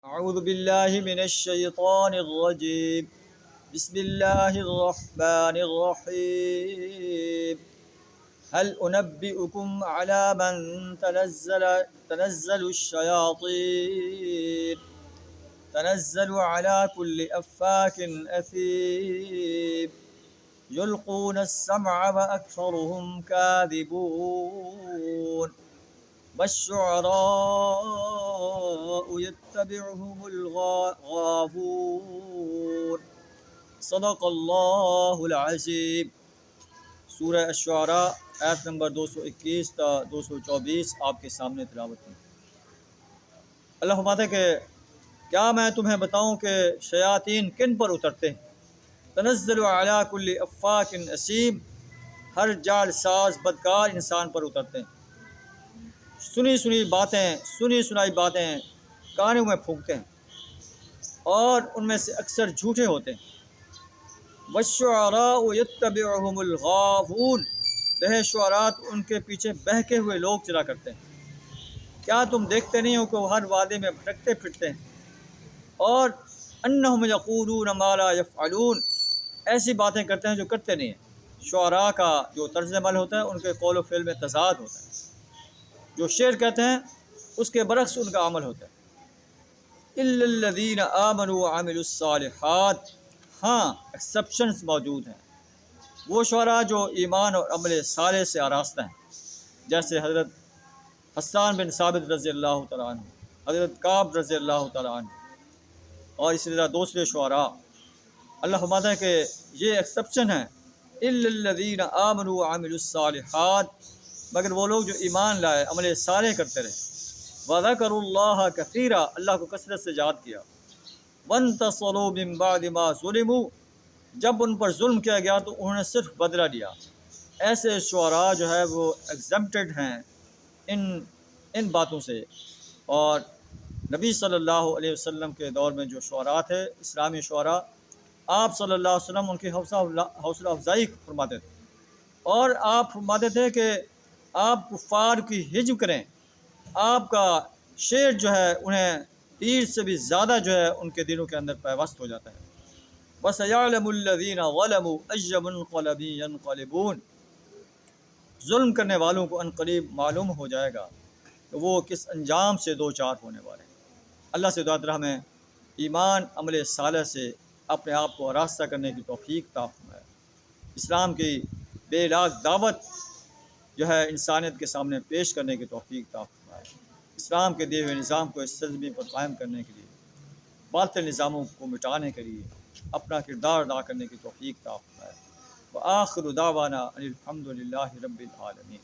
أعوذ بالله من الشيطان الرجيم. بسم الله الرحمن الرحيم. هل أنبئكم على من تنزل الشياطين تنزل على كل أفاك أثيم يلقون السمع وأكثرهم كاذبون والشعراء يتبعهم الغاوون. صدق اللہ العظیم. سورہ الشعراء آیت نمبر 221 تا 224 آپ کے سامنے تلاوت کی. اللہ فرماتا ہے کہ کیا میں تمہیں بتاؤں کہ شیاطین کن پر اترتے ہیں؟ تنزل علی کل افاک اثیم، ہر جال ساز بدکار انسان پر اترتے ہیں. سنی سنائی باتیں کانوں میں پھونکتے ہیں اور ان میں سے اکثر جھوٹے ہوتے ہیں. والشعراء یتبعهم الغاوون، بے شعراء ان کے پیچھے بہکے ہوئے لوگ چلا کرتے ہیں. کیا تم دیکھتے نہیں ہو کہ وہ ہر وادے میں بھٹکتے پھرتے ہیں اور انہم یقولون ما لا یفعلون، ایسی باتیں کرتے ہیں جو کرتے نہیں ہیں. شعراء کا جو طرز عمل ہوتا ہے ان کے قول و فعل میں تضاد ہوتا ہے. جو شعر کہتے ہیں اس کے برعکس ان کا عمل ہوتا ہے. الا الذین آمنوا وعملوا الصالحات، ہاں ایکسیپشنز موجود ہیں. وہ شعراء جو ایمان اور عمل صالح سے آراستہ ہیں، جیسے حضرت حسان بن ثابت رضی اللہ تعالیٰ عنہ، حضرت کعب رضی اللہ تعالیٰ عنہ اور اسی طرح دوسرے شعراء. اللہ فرماتا ہے کہ یہ ایکسیپشن ہے. الا الذین آمنوا وعملوا الصالحات، مگر وہ لوگ جو ایمان لائے، عمل صالح کرتے رہے. وذکروا اللہ کثیرا، اللہ کو کثرت سے یاد کیا. وانتصروا من بعد ما ظلموا، جب ان پر ظلم کیا گیا تو انہوں نے صرف بدلہ لیا. ایسے شعراء جو ہے وہ ایگزمپٹڈ ہیں ان باتوں سے. اور نبی صلی اللہ علیہ وسلم کے دور میں جو شعراء تھے، اسلامی شعراء، آپ صلی اللہ علیہ وسلم ان کی حوصلہ افزائی فرماتے تھے اور آپ فرماتے تھے کہ آپ کفار کی ہجو کریں. آپ کا شعر جو ہے انہیں تیر سے بھی زیادہ جو ہے ان کے دلوں کے اندر پیوست ہو جاتا ہے. وَسَيَعْلَمُ الَّذِينَ ظَلَمُوا أَيَّ مُنقَلَبٍ يَنقَلِبُونَ، ظلم کرنے والوں کو ان قریب معلوم ہو جائے گا کہ وہ کس انجام سے دو چار ہونے والے ہیں. اللہ سے دعا ہمیں ایمان عمل صالح سے اپنے آپ کو آراستہ کرنے کی توفیق عطا فرمائے. اسلام کی بے لاگ دعوت جو ہے انسانیت کے سامنے پیش کرنے کی توفیق عطا فرمائے. اسلام کے دیے ہوئے نظام کو اس سرزمین پر قائم کرنے کے لیے، باطل نظاموں کو مٹانے کے لیے اپنا کردار ادا کرنے کی توفیق عطا فرمائے. وآخر دعوانا ان الحمد للہ رب العالمین.